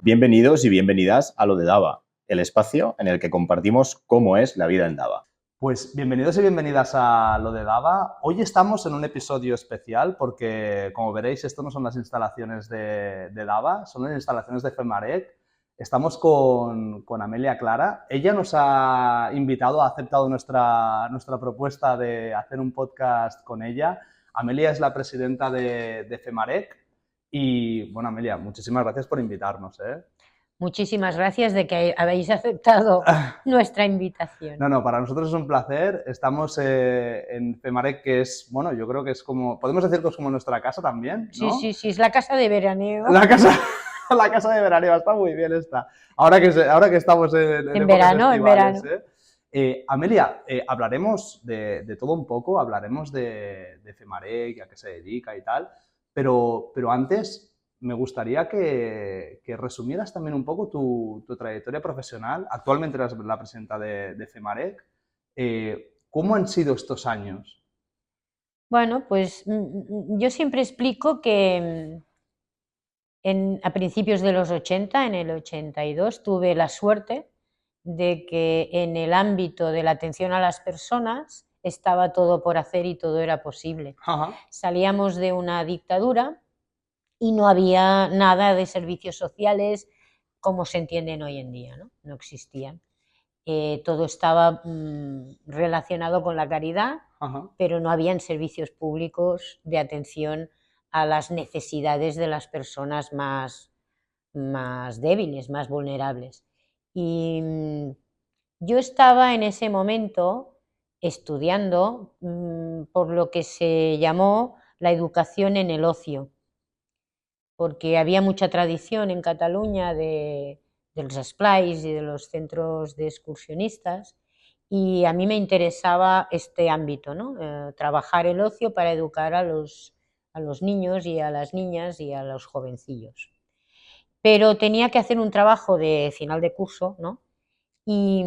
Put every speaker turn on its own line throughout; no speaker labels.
Bienvenidos y bienvenidas a Lo de Dava, el espacio en el que compartimos cómo es la vida en Dava.
Pues bienvenidos y bienvenidas a Lo de Dava. Hoy estamos en un episodio especial porque, como veréis, esto no son las instalaciones de Dava, son las instalaciones de Femarec. Estamos con Amelia Clara. Ella nos ha invitado, ha aceptado nuestra propuesta de hacer un podcast con ella. Amelia es la presidenta de Femarec. Y, bueno, Amelia, muchísimas gracias por invitarnos, ¿eh?
Muchísimas gracias de que habéis aceptado nuestra invitación.
No, para nosotros es un placer. Estamos en Femarec, que es, bueno, yo creo que es como, podemos decir que es como nuestra casa también, ¿no?
Sí, es la casa de veraneo.
La casa de veraneo, está muy bien esta. Ahora que estamos en
verano,
Amelia, hablaremos de todo un poco, hablaremos de Femarec, a qué se dedica y tal, pero antes me gustaría que resumieras también un poco tu trayectoria profesional. Actualmente eres la presidenta de Femarec. ¿Cómo han sido estos años?
Bueno, pues yo siempre explico que a principios de los 80, en el 82, tuve la suerte de que en el ámbito de la atención a las personas estaba todo por hacer y todo era posible.
Ajá.
Salíamos de una dictadura y no había nada de servicios sociales como se entienden hoy en día, no existían. Todo estaba relacionado con la caridad,
Ajá.
pero no habían servicios públicos de atención a las necesidades de las personas más débiles, más vulnerables. Y yo estaba en ese momento estudiando por lo que se llamó la educación en el ocio, porque había mucha tradición en Cataluña de los esplais y de los centros de excursionistas, y a mí me interesaba este ámbito, ¿no? Trabajar el ocio para educar a los niños y a las niñas y a los jovencillos. Pero tenía que hacer un trabajo de final de curso, ¿no? Y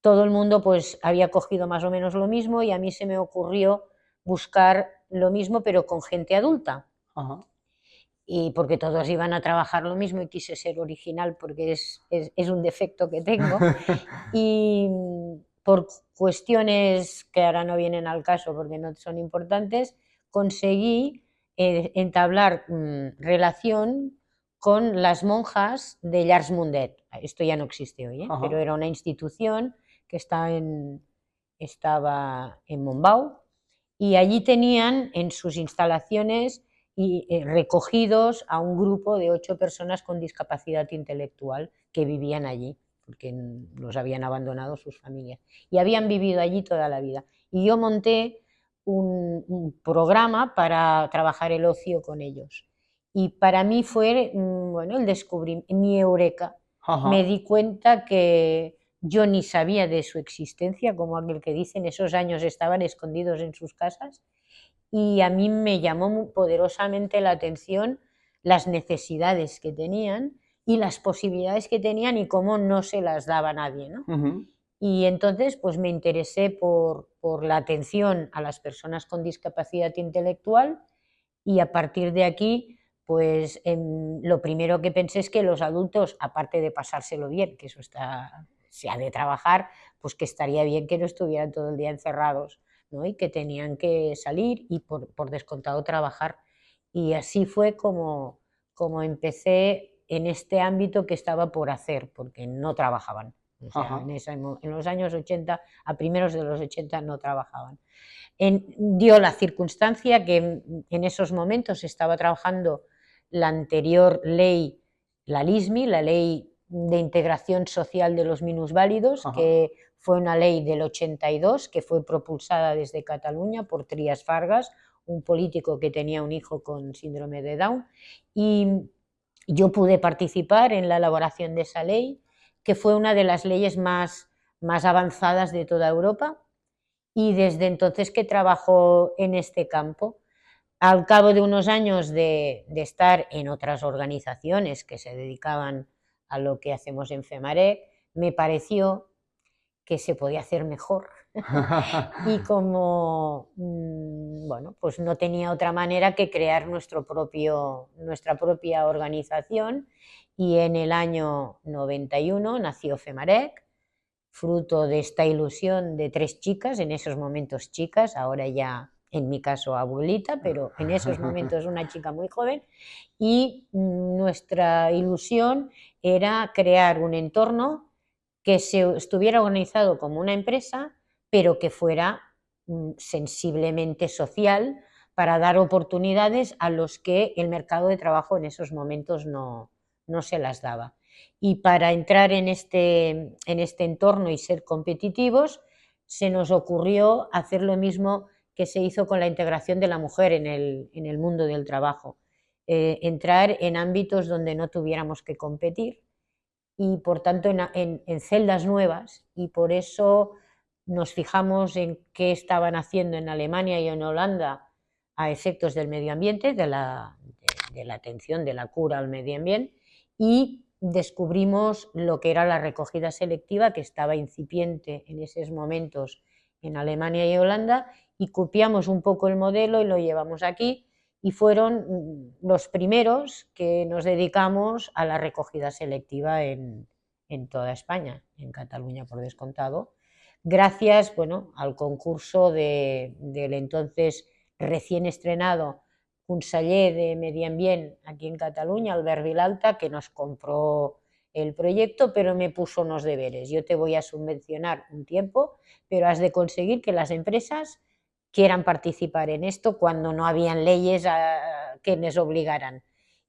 todo el mundo pues había cogido más o menos lo mismo y a mí se me ocurrió buscar lo mismo pero con gente adulta.
Ajá.
Y porque todos iban a trabajar lo mismo y quise ser original porque es un defecto que tengo. Y por cuestiones que ahora no vienen al caso porque no son importantes, conseguí entablar relación con las monjas de Llars Mundet. Esto ya no existe hoy, pero era una institución que estaba en Montbau, y allí tenían en sus instalaciones recogidos a un grupo de 8 personas con discapacidad intelectual que vivían allí, porque los habían abandonado sus familias, y habían vivido allí toda la vida. Y yo monté un programa para trabajar el ocio con ellos. Y para mí fue, bueno, el descubrimiento, mi eureka.
Ajá.
Me di cuenta que yo ni sabía de su existencia, como aquel que dice, en esos años estaban escondidos en sus casas, y a mí me llamó poderosamente la atención las necesidades que tenían y las posibilidades que tenían y cómo no se las daba a nadie, ¿no?
Uh-huh.
Y entonces pues me interesé por la atención a las personas con discapacidad intelectual, y a partir de aquí pues lo primero que pensé es que los adultos, aparte de pasárselo bien, que eso se ha de trabajar, pues que estaría bien que no estuvieran todo el día encerrados, ¿no? Y que tenían que salir y por descontado trabajar. Y así fue como empecé en este ámbito que estaba por hacer, porque no trabajaban. O sea, en los años 80, a primeros de los 80 no trabajaban. Dio la circunstancia que en esos momentos estaba trabajando la anterior ley, la LISMI, la Ley de Integración Social de los Minusválidos, que fue una ley del 82 que fue propulsada desde Cataluña por Trias Fargas, un político que tenía un hijo con síndrome de Down, y yo pude participar en la elaboración de esa ley, que fue una de las leyes más avanzadas de toda Europa, y desde entonces que trabajo en este campo. Al cabo de unos años de estar en otras organizaciones que se dedicaban a lo que hacemos en Femarec, me pareció que se podía hacer mejor Y como, bueno, pues no tenía otra manera que crear nuestra propia organización, y en el año 91 nació Femarec, fruto de esta ilusión de 3 chicas, en esos momentos chicas, ahora ya en mi caso abuelita, pero en esos momentos una chica muy joven, y nuestra ilusión era crear un entorno que estuviera organizado como una empresa, pero que fuera sensiblemente social, para dar oportunidades a los que el mercado de trabajo en esos momentos no se las daba. Y para entrar en este entorno y ser competitivos, se nos ocurrió hacer lo mismo que se hizo con la integración de la mujer en el mundo del trabajo. Entrar en ámbitos donde no tuviéramos que competir, y por tanto en celdas nuevas, y por eso nos fijamos en qué estaban haciendo en Alemania y en Holanda a efectos del medio ambiente, de la atención, de la cura al medio ambiente, y descubrimos lo que era la recogida selectiva, que estaba incipiente en esos momentos en Alemania y Holanda, y copiamos un poco el modelo y lo llevamos aquí, y fueron los primeros que nos dedicamos a la recogida selectiva en toda España, en Cataluña por descontado, gracias, bueno, al concurso del entonces recién estrenado conseller de Medi Ambient aquí en Cataluña, Albert Vilalta, que nos compró el proyecto, pero me puso unos deberes: yo te voy a subvencionar un tiempo, pero has de conseguir que las empresas quieran participar en esto cuando no habían leyes que les obligaran.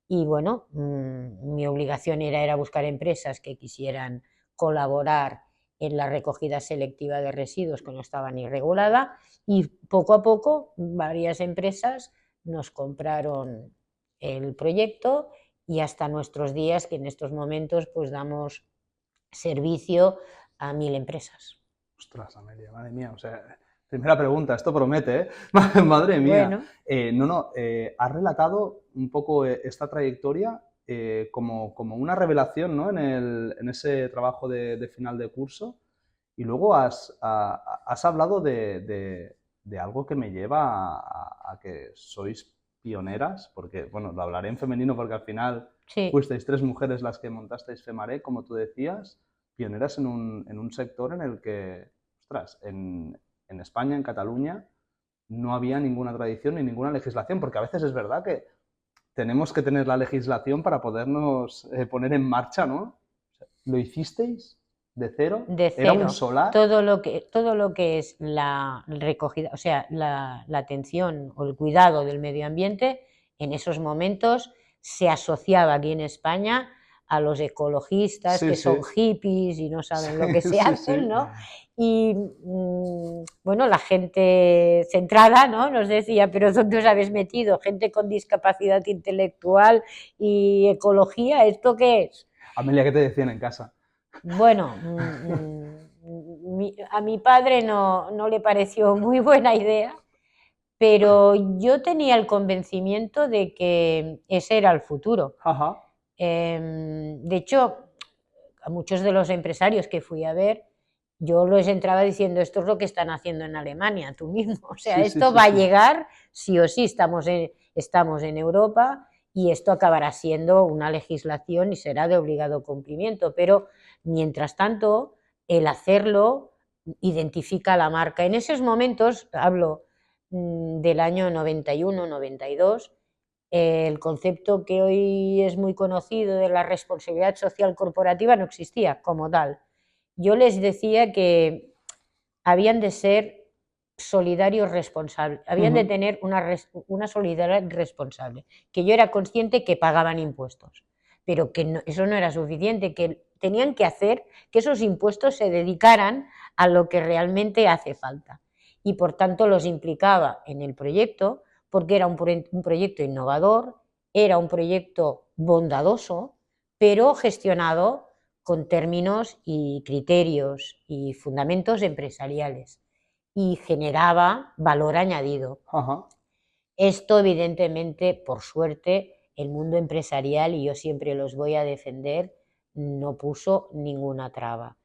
Y bueno, mi obligación era buscar empresas que quisieran colaborar en la recogida selectiva de residuos que no estaba ni regulada, y poco a poco varias empresas nos compraron el proyecto, y hasta nuestros días, que en estos momentos pues damos servicio a 1000 empresas.
Ostras, Amelia, madre mía, o sea, primera pregunta, esto promete, ¿eh? Madre mía.
Bueno.
Has relatado un poco esta trayectoria como una revelación, ¿no? En ese trabajo de final de curso, y luego has hablado de algo que me lleva a que sois pioneras, porque, bueno, lo hablaré en femenino porque al final
Sí.
fuisteis 3 mujeres las que montasteis Femarec, como tú decías, pioneras en un sector en el que, ostras, en España, en Cataluña, no había ninguna tradición ni ninguna legislación, porque a veces es verdad que tenemos que tener la legislación para podernos poner en marcha, ¿no? ¿Lo hicisteis de cero?
De cero.
¿Era un solar?
Todo lo que es la recogida, o sea, la atención o el cuidado del medio ambiente, en esos momentos se asociaba aquí en España a los ecologistas,
Sí,
que
sí.
son hippies y no saben lo que se
Sí,
hacen,
sí.
¿no? Y bueno, la gente centrada, ¿no?, nos decía: pero ¿dónde os habéis metido? Gente con discapacidad intelectual y ecología, ¿esto qué es?
Amelia, ¿qué te decían en casa?
Bueno, a mi padre no le pareció muy buena idea, pero yo tenía el convencimiento de que ese era el futuro.
Ajá.
De hecho, a muchos de los empresarios que fui a ver, yo les entraba diciendo: esto es lo que están haciendo en Alemania, tú mismo, o sea,
Sí, sí,
esto
sí,
va a
sí.
llegar sí o sí, estamos en Europa, y esto acabará siendo una legislación y será de obligado cumplimiento, pero mientras tanto, el hacerlo identifica la marca. En esos momentos, hablo del año 91, 92, el concepto que hoy es muy conocido de la responsabilidad social corporativa no existía como tal. Yo les decía que habían de ser solidarios responsables, habían de tener una solidaridad responsable, que yo era consciente que pagaban impuestos, pero que eso no era suficiente, que tenían que hacer que esos impuestos se dedicaran a lo que realmente hace falta, y por tanto los implicaba en el proyecto, porque era un proyecto innovador, era un proyecto bondadoso, pero gestionado con términos y criterios y fundamentos empresariales, y generaba valor añadido.
Ajá.
Esto, evidentemente, por suerte, el mundo empresarial, y yo siempre los voy a defender, no puso ninguna traba.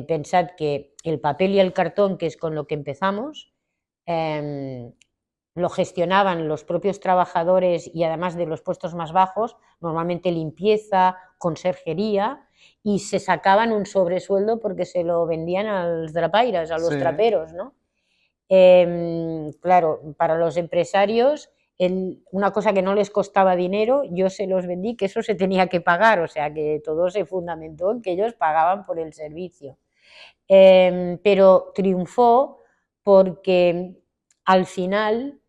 Pensad que el papel y el cartón, que es con lo que empezamos, lo gestionaban los propios trabajadores y además de los puestos más bajos, normalmente limpieza, conserjería, y se sacaban un sobresueldo porque se lo vendían a los drapairas, a los traperos, ¿no? Claro, para los empresarios, una cosa que no les costaba dinero, yo se los vendí, que eso se tenía que pagar, o sea que todo se fundamentó en que ellos pagaban por el servicio. Pero triunfó porque al final,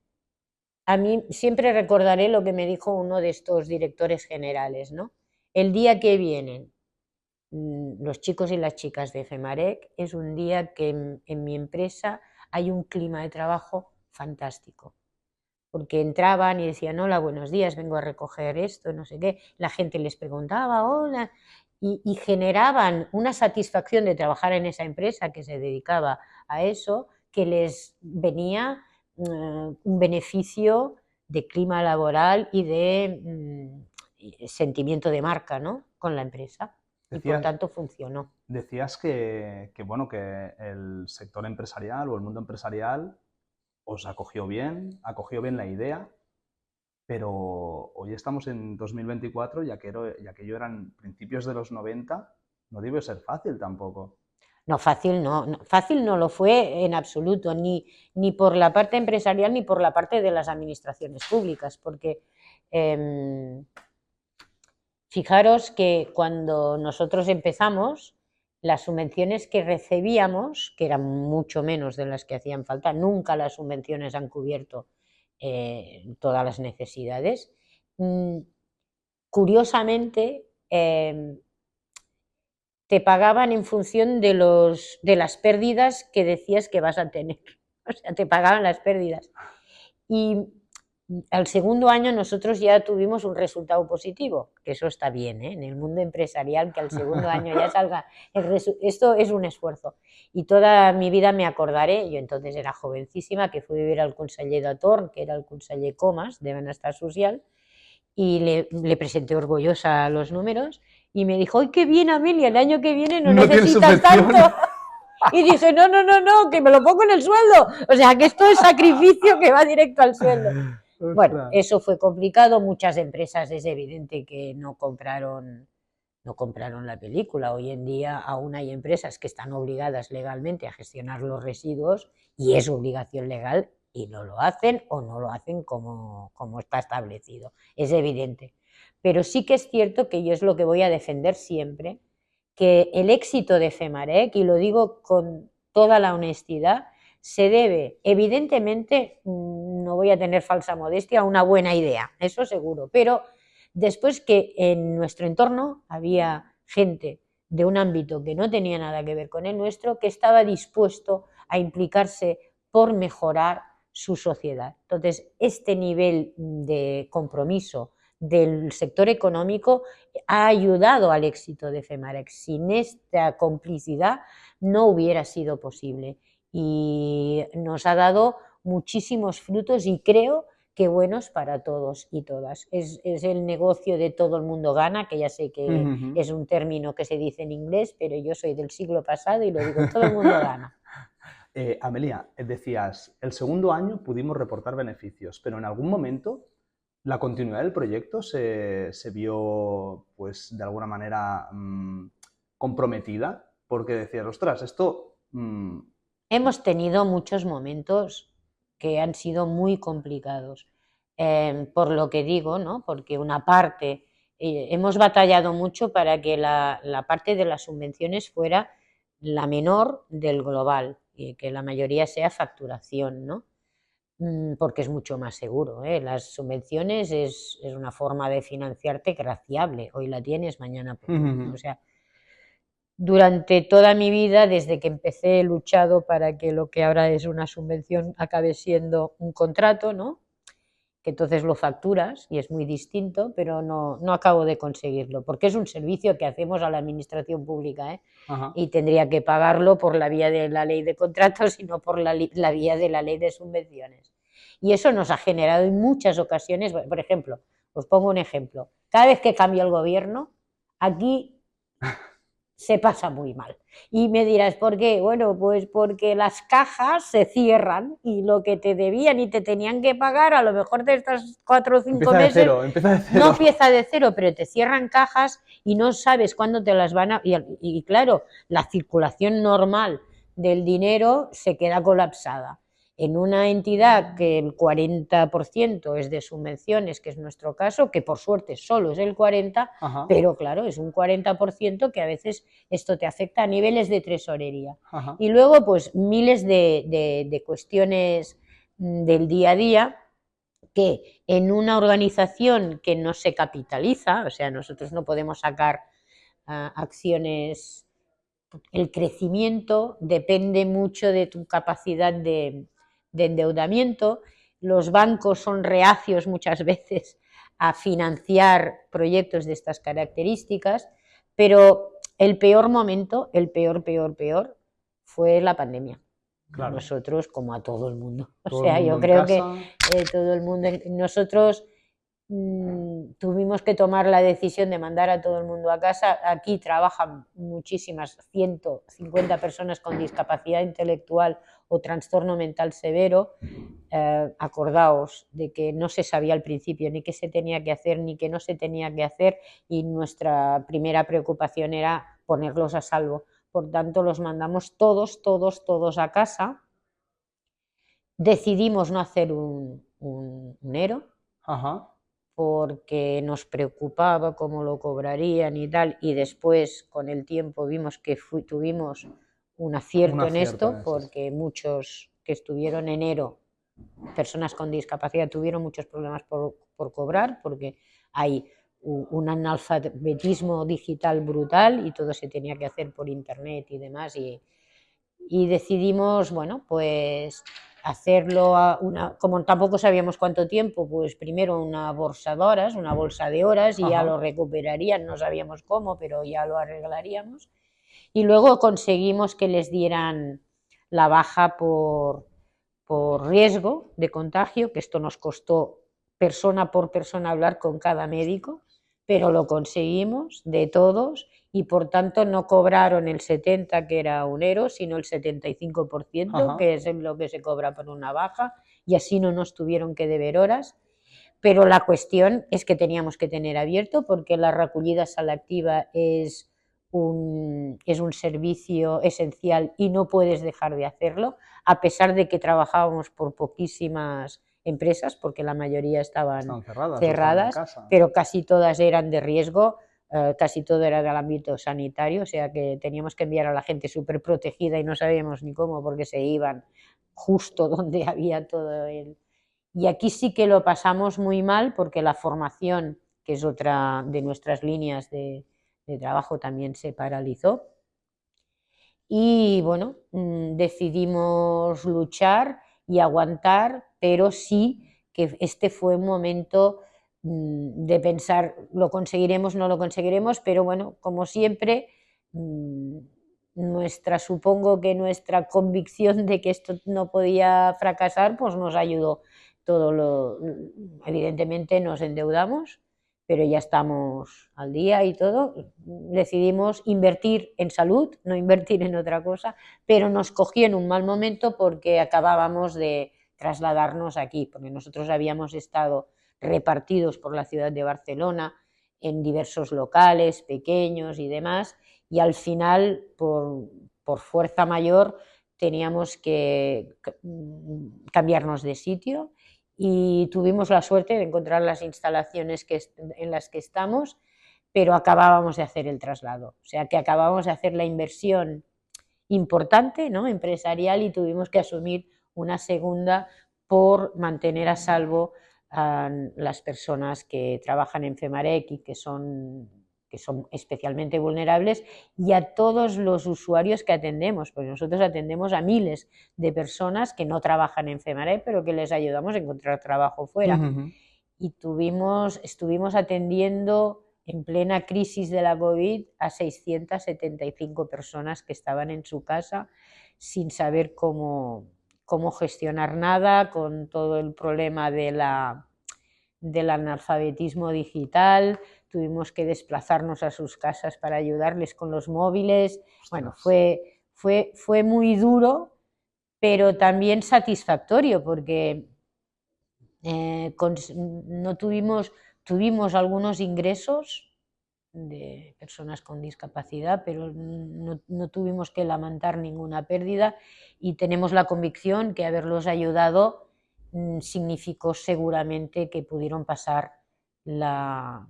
a mí siempre recordaré lo que me dijo uno de estos directores generales, ¿no? El día que vienen los chicos y las chicas de FEMAREC es un día que en mi empresa hay un clima de trabajo fantástico, porque entraban y decían, hola, buenos días, vengo a recoger esto, no sé qué, la gente les preguntaba, hola, y generaban una satisfacción de trabajar en esa empresa que se dedicaba a eso, que les venía un beneficio de clima laboral y de sentimiento de marca, ¿no?, con la empresa. Y por tanto funcionó.
Decías bueno, que el sector empresarial o el mundo empresarial os acogió bien la idea, pero hoy estamos en 2024 y aquello eran principios de los 90, no debe ser fácil tampoco.
No, fácil no lo fue en absoluto, ni por la parte empresarial ni por la parte de las administraciones públicas, porque fijaros que cuando nosotros empezamos, las subvenciones que recibíamos, que eran mucho menos de las que hacían falta, nunca las subvenciones han cubierto todas las necesidades, curiosamente te pagaban en función de las pérdidas que decías que vas a tener, o sea, te pagaban las pérdidas. Y al segundo año nosotros ya tuvimos un resultado positivo, que eso está bien, ¿eh? En el mundo empresarial, que al segundo año ya salga esto es un esfuerzo. Y toda mi vida me acordaré, yo entonces era jovencísima, que fui a vivir al conseller d'Atorn, que era el conseller Comas de Benestar Social, y le presenté orgullosa los números, y me dijo, ¡ay, qué bien, Amelia, el año que viene no necesitas tanto! Y dije, no, que me lo pongo en el sueldo. O sea, que esto es sacrificio que va directo al sueldo. Bueno, eso fue complicado. Muchas empresas es evidente que no compraron la película. Hoy en día aún hay empresas que están obligadas legalmente a gestionar los residuos y es obligación legal y no lo hacen o no lo hacen como está establecido. Es evidente. Pero sí que es cierto que yo es lo que voy a defender siempre, que el éxito de FEMAREC, y lo digo con toda la honestidad, se debe, evidentemente, no voy a tener falsa modestia, a una buena idea, eso seguro, pero después que en nuestro entorno había gente de un ámbito que no tenía nada que ver con el nuestro, que estaba dispuesto a implicarse por mejorar su sociedad. Entonces, este nivel de compromiso del sector económico ha ayudado al éxito de FEMAREC. Sin esta complicidad no hubiera sido posible y nos ha dado muchísimos frutos y creo que buenos para todos y todas. Es el negocio de todo el mundo gana, que ya sé que es un término que se dice en inglés, pero yo soy del siglo pasado y lo digo, todo el mundo gana.
Amelia, decías, el segundo año pudimos reportar beneficios, pero en algún momento la continuidad del proyecto se vio, pues, de alguna manera comprometida, porque decías, ostras, esto...
Hemos tenido muchos momentos que han sido muy complicados, por lo que digo, ¿no? Porque una parte, hemos batallado mucho para que la parte de las subvenciones fuera la menor del global y que la mayoría sea facturación, ¿no? Porque es mucho más seguro, ¿eh? Las subvenciones es una forma de financiarte graciable, hoy la tienes, mañana pues no. O sea, durante toda mi vida, desde que empecé, he luchado para que lo que ahora es una subvención acabe siendo un contrato, ¿no? Que entonces lo facturas y es muy distinto, pero no acabo de conseguirlo, porque es un servicio que hacemos a la administración pública, ¿eh? Y tendría que pagarlo por la vía de la ley de contratos y no por la vía de la ley de subvenciones. Y eso nos ha generado en muchas ocasiones, por ejemplo, os pongo un ejemplo, cada vez que cambia el gobierno, aquí se pasa muy mal. Y me dirás, ¿por qué? Bueno, pues porque las cajas se cierran y lo que te debían y te tenían que pagar, a lo mejor de estas 4 o 5
Empieza de
meses,
cero, empieza de cero.
no empieza de cero, pero te cierran cajas y no sabes cuándo te las van a... Y claro, la circulación normal del dinero se queda colapsada. En una entidad que el 40% es de subvenciones, que es nuestro caso, que por suerte solo es el 40%,
Ajá,
pero claro, es un 40% que a veces esto te afecta a niveles de tesorería.
ajá.
Y luego, pues, miles de cuestiones del día a día que en una organización que no se capitaliza, o sea, nosotros no podemos sacar acciones, el crecimiento depende mucho de tu capacidad de endeudamiento. Los bancos son reacios muchas veces a financiar proyectos de estas características, pero el peor momento, el peor, fue la pandemia.
Claro.
Nosotros, como a todo el mundo. O
Todo el
sea,
mundo
yo
en
creo
casa.
que todo el mundo, nosotros tuvimos que tomar la decisión de mandar a todo el mundo a casa. Aquí trabajan muchísimas, 150 personas con discapacidad intelectual o trastorno mental severo. Acordaos de que no se sabía al principio ni qué se tenía que hacer ni qué no se tenía que hacer, y nuestra primera preocupación era ponerlos a salvo. Por tanto, los mandamos todos a casa. Decidimos no hacer un ERO,
Ajá.
porque nos preocupaba cómo lo cobrarían y tal, y después con el tiempo vimos que tuvimos un acierto en esto, porque muchos que estuvieron en ERO, personas con discapacidad, tuvieron muchos problemas por cobrar, porque hay un analfabetismo digital brutal y todo se tenía que hacer por internet y demás, y decidimos, bueno, pues hacerlo como tampoco sabíamos cuánto tiempo, pues primero una bolsa de horas, y ya lo recuperarían, no sabíamos cómo, pero ya lo arreglaríamos. Y luego conseguimos que les dieran la baja por riesgo de contagio, que esto nos costó persona por persona hablar con cada médico, pero lo conseguimos de todos, y por tanto no cobraron el 70%, que era un ERO, sino el 75%, que es lo que se cobra por una baja, y así no nos tuvieron que deber horas. Pero la cuestión es que teníamos que tener abierto, porque la recollida selectiva es un servicio esencial y no puedes dejar de hacerlo, a pesar de que trabajábamos por poquísimas empresas, porque la mayoría estaban cerradas, pero casi todas eran de riesgo, casi todo era del ámbito sanitario, o sea que teníamos que enviar a la gente súper protegida y no sabíamos ni cómo, porque se iban justo donde había todo el... Y aquí sí que lo pasamos muy mal, porque la formación, que es otra de nuestras líneas de trabajo, también se paralizó. Y bueno, decidimos luchar y aguantar, pero sí que este fue un momento de pensar, lo conseguiremos, no lo conseguiremos, pero bueno, como siempre, supongo que nuestra convicción de que esto no podía fracasar, pues nos ayudó. Evidentemente nos endeudamos, pero ya estamos al día y todo. Decidimos invertir en salud, no invertir en otra cosa, pero nos cogió en un mal momento, porque acabábamos de trasladarnos aquí, porque nosotros habíamos estado repartidos por la ciudad de Barcelona en diversos locales pequeños y demás, y al final, por fuerza mayor, teníamos que cambiarnos de sitio, y tuvimos la suerte de encontrar las instalaciones en las que estamos, pero acabábamos de hacer el traslado, o sea que acabábamos de hacer la inversión importante, ¿no?, empresarial, y tuvimos que asumir una segunda por mantener a salvo a las personas que trabajan en FEMAREC y que son especialmente vulnerables, y a todos los usuarios que atendemos, porque nosotros atendemos a miles de personas que no trabajan en FEMAREC, pero que les ayudamos a encontrar trabajo fuera. Y estuvimos atendiendo en plena crisis de la COVID a 675 personas que estaban en su casa sin saber cómo gestionar nada, con todo el problema de del analfabetismo digital, tuvimos que desplazarnos a sus casas para ayudarles con los móviles. Bueno, fue muy duro, pero también satisfactorio, porque no tuvimos algunos ingresos de personas con discapacidad, pero no tuvimos que lamentar ninguna pérdida, y tenemos la convicción que haberlos ayudado significó seguramente que pudieron pasar la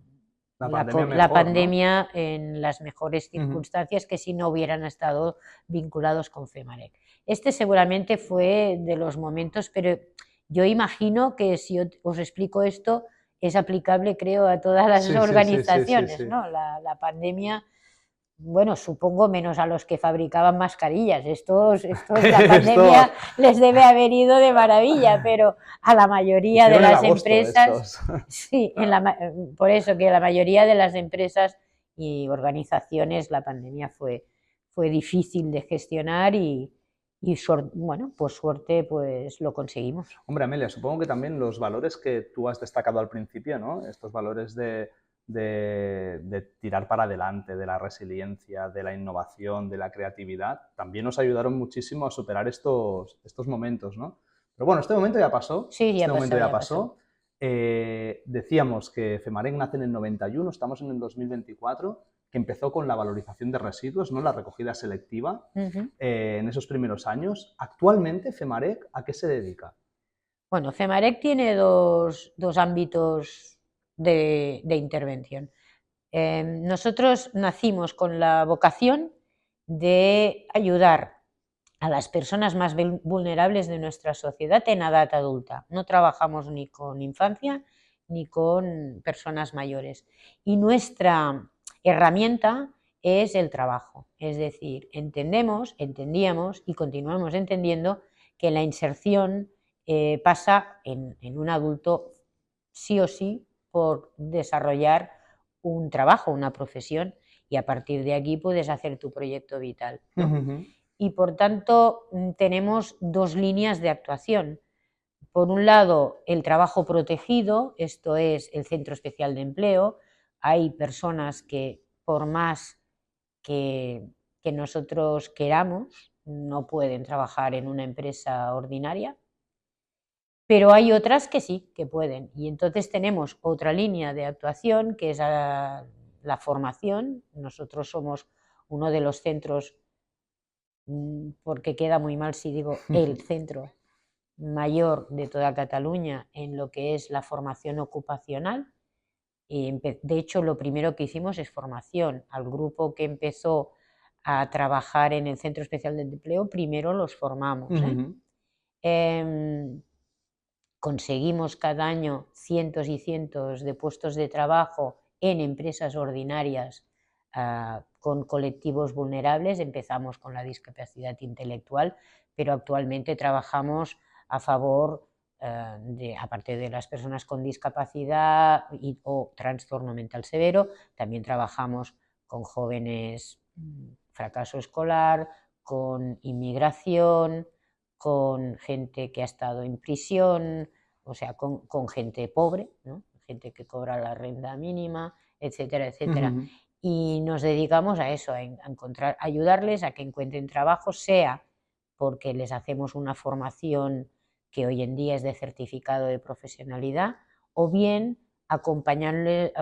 pandemia, ¿no?, en las mejores circunstancias, que si no hubieran estado vinculados con FEMAREC. Este seguramente fue de los momentos, pero yo imagino que si os explico esto es aplicable, creo, a todas las organizaciones, sí. ¿No? La pandemia, bueno, supongo menos a los que fabricaban mascarillas, estos la pandemia les debe haber ido de maravilla, pero a la mayoría de las empresas, sí, por eso que la mayoría de las empresas y organizaciones la pandemia fue difícil de gestionar y bueno, por suerte pues lo conseguimos.
Hombre, Amelia, supongo que también los valores que tú has destacado al principio, ¿no? Estos valores de tirar para adelante, de la resiliencia, de la innovación, de la creatividad, también nos ayudaron muchísimo a superar estos momentos, ¿no? Pero bueno, este momento ya pasó.
Sí, ya pasó.
Decíamos que FEMAREC nace en el 91, estamos en el 2024, que empezó con la valorización de residuos, ¿no?, la recogida selectiva, en esos primeros años. Actualmente, FEMAREC, ¿a qué se dedica?
Bueno, FEMAREC tiene dos ámbitos de intervención. Nosotros nacimos con la vocación de ayudar a las personas más vulnerables de nuestra sociedad en edad adulta. No trabajamos ni con infancia ni con personas mayores. Y nuestra herramienta es el trabajo. Es decir, entendíamos y continuamos entendiendo que la inserción pasa en un adulto sí o sí por desarrollar un trabajo, una profesión, y a partir de aquí puedes hacer tu proyecto vital, ¿no? Y por tanto tenemos dos líneas de actuación. Por un lado, el trabajo protegido, esto es el Centro Especial de Empleo. Hay personas que, por más que nosotros queramos, no pueden trabajar en una empresa ordinaria, pero hay otras que sí, que pueden. Y entonces tenemos otra línea de actuación, que es la formación. Nosotros somos uno de los centros, porque queda muy mal si digo el centro mayor de toda Cataluña en lo que es la formación ocupacional. De hecho, lo primero que hicimos es formación. Al grupo que empezó a trabajar en el Centro Especial de Empleo, primero los formamos. Conseguimos cada año cientos y cientos de puestos de trabajo en empresas ordinarias con colectivos vulnerables. Empezamos con la discapacidad intelectual, pero actualmente trabajamos a favor, aparte de las personas con discapacidad o trastorno mental severo, también trabajamos con jóvenes fracaso escolar, con inmigración, con gente que ha estado en prisión, o sea, con gente pobre, ¿no?, gente que cobra la renta mínima, etcétera, etcétera. Y nos dedicamos a eso, a ayudarles a que encuentren trabajo, sea porque les hacemos una formación que hoy en día es de certificado de profesionalidad, o bien acompañarles,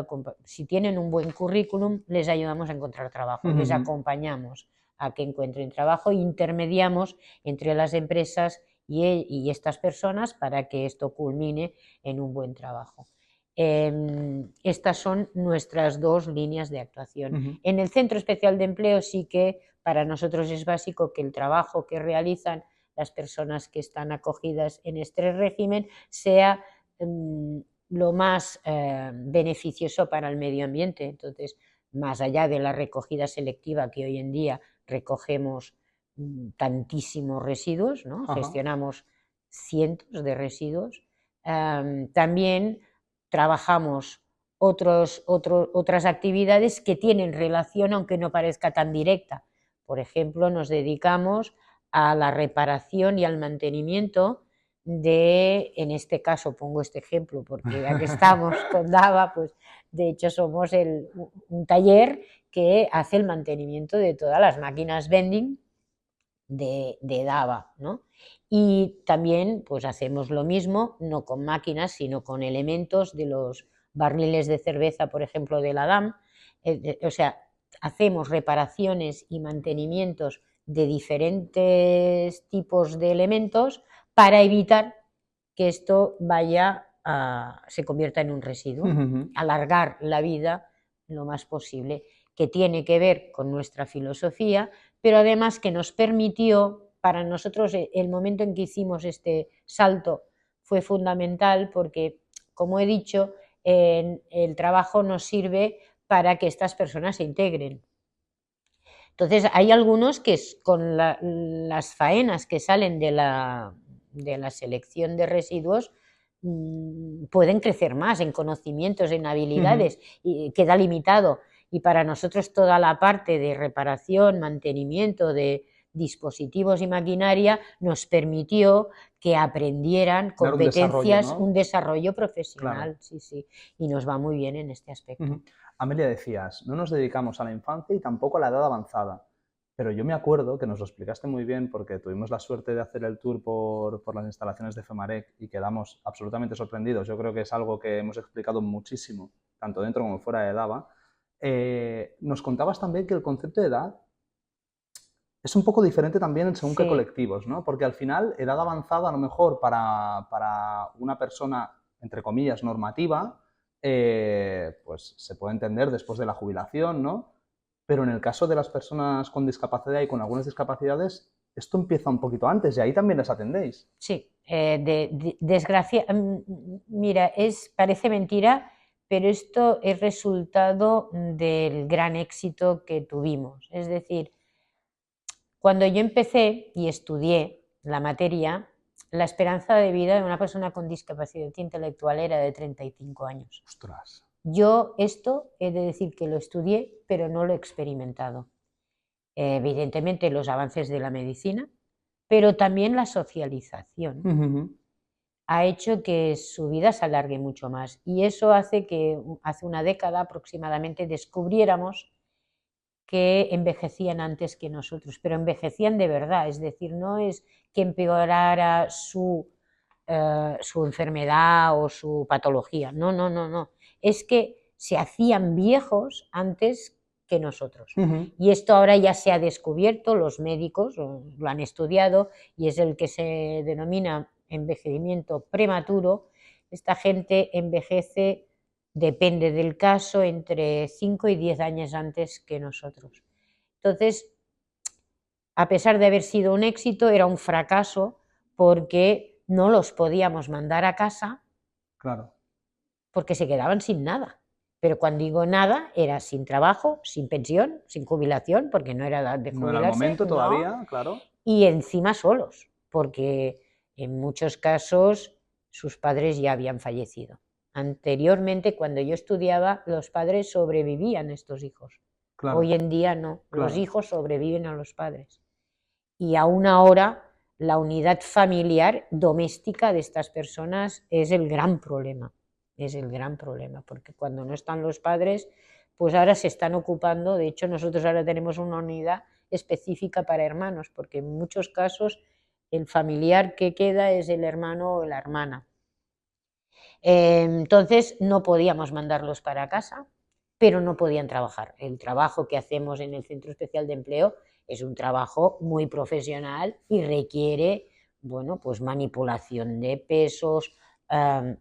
si tienen un buen currículum, les ayudamos a encontrar trabajo, les acompañamos a que encuentren trabajo, intermediamos entre las empresas y estas personas para que esto culmine en un buen trabajo. Estas son nuestras dos líneas de actuación. En el Centro Especial de Empleo sí que para nosotros es básico que el trabajo que realizan las personas que están acogidas en este régimen sea lo más beneficioso para el medio ambiente. Entonces, más allá de la recogida selectiva, que hoy en día recogemos tantísimos residuos, ¿no? Gestionamos cientos de residuos, también trabajamos otras actividades que tienen relación, aunque no parezca tan directa. Por ejemplo, nos dedicamos a la reparación y al mantenimiento en este caso pongo este ejemplo porque ya que estamos con Dava, pues de hecho somos un taller que hace el mantenimiento de todas las máquinas vending de Dava, ¿no? Y también pues hacemos lo mismo, no con máquinas, sino con elementos de los barriles de cerveza, por ejemplo, de la DAM. O sea, hacemos reparaciones y mantenimientos de diferentes tipos de elementos para evitar que esto se convierta en un residuo, alargar la vida lo más posible, que tiene que ver con nuestra filosofía, pero además que nos permitió, para nosotros el momento en que hicimos este salto fue fundamental porque, como he dicho, el trabajo nos sirve para que estas personas se integren. Entonces, hay algunos que con las faenas que salen de la selección de residuos pueden crecer más en conocimientos, en habilidades, y queda limitado. Y para nosotros toda la parte de reparación, mantenimiento de dispositivos y maquinaria nos permitió que aprendieran competencias, un desarrollo profesional, claro. Sí, sí, y nos va muy bien en este aspecto.
Amelia, decías, no nos dedicamos a la infancia y tampoco a la edad avanzada, pero yo me acuerdo que nos lo explicaste muy bien porque tuvimos la suerte de hacer el tour por las instalaciones de FEMAREC y quedamos absolutamente sorprendidos. Yo creo que es algo que hemos explicado muchísimo, tanto dentro como fuera de Dava. Nos contabas también que el concepto de edad es un poco diferente también según qué colectivos, ¿no? Porque al final, edad avanzada a lo mejor para una persona, entre comillas, normativa, pues se puede entender después de la jubilación, ¿no? Pero en el caso de las personas con discapacidad y con algunas discapacidades, esto empieza un poquito antes y ahí también las atendéis.
Sí, mira, parece mentira, pero esto es resultado del gran éxito que tuvimos. Es decir, cuando yo empecé y estudié la materia, la esperanza de vida de una persona con discapacidad intelectual era de 35 años.
¡Ostras!
Yo esto he de decir que lo estudié, pero no lo he experimentado. Evidentemente los avances de la medicina, pero también la socialización ha hecho que su vida se alargue mucho más. Y eso hace que hace una década aproximadamente descubriéramos que envejecían antes que nosotros, pero envejecían de verdad, es decir, no es que empeorara su enfermedad o su patología, no, es que se hacían viejos antes que nosotros. Y esto ahora ya se ha descubierto, los médicos lo han estudiado y es el que se denomina envejecimiento prematuro. Esta gente envejece, depende del caso, entre 5 y 10 años antes que nosotros. Entonces, a pesar de haber sido un éxito, era un fracaso porque no los podíamos mandar a casa,
claro,
porque se quedaban sin nada. Pero cuando digo nada, era sin trabajo, sin pensión, sin jubilación, porque no era edad de jubilarse.
No era el momento todavía, claro.
Y encima solos, porque en muchos casos sus padres ya habían fallecido. Anteriormente, cuando yo estudiaba, los padres sobrevivían a estos hijos. Claro. Hoy en día no, claro. Los hijos sobreviven a los padres. Y aún ahora la unidad familiar doméstica de estas personas es el gran problema. Es el gran problema, porque cuando no están los padres, pues ahora se están ocupando. De hecho, nosotros ahora tenemos una unidad específica para hermanos, porque en muchos casos el familiar que queda es el hermano o la hermana. Entonces no podíamos mandarlos para casa, pero no podían trabajar. El trabajo que hacemos en el Centro Especial de Empleo es un trabajo muy profesional y requiere, bueno, pues manipulación de pesos,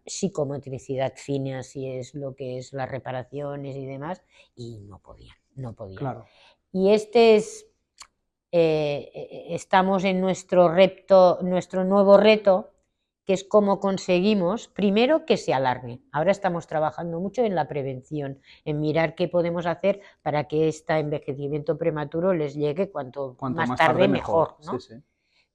psicomotricidad fina, si es lo que es las reparaciones y demás, y no podían.
Claro.
Y estamos en nuestro nuevo reto, que es cómo conseguimos, primero, que se alargue. Ahora estamos trabajando mucho en la prevención, en mirar qué podemos hacer para que este envejecimiento prematuro les llegue cuanto más tarde mejor, ¿no?
Sí.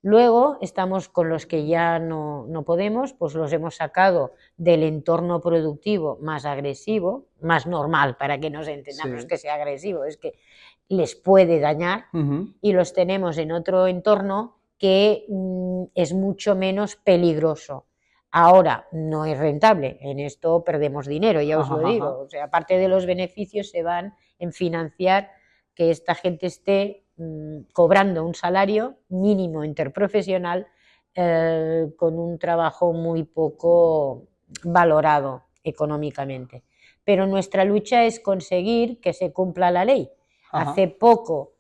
Luego estamos con los que ya no podemos, pues los hemos sacado del entorno productivo más agresivo, más normal, para que nos entendamos que sea agresivo, es que les puede dañar, y los tenemos en otro entorno que es mucho menos peligroso. Ahora no es rentable, en esto perdemos dinero, ya os lo digo. O sea, aparte de los beneficios se van en financiar que esta gente esté cobrando un salario mínimo interprofesional con un trabajo muy poco valorado económicamente. Pero nuestra lucha es conseguir que se cumpla la ley. Hace poco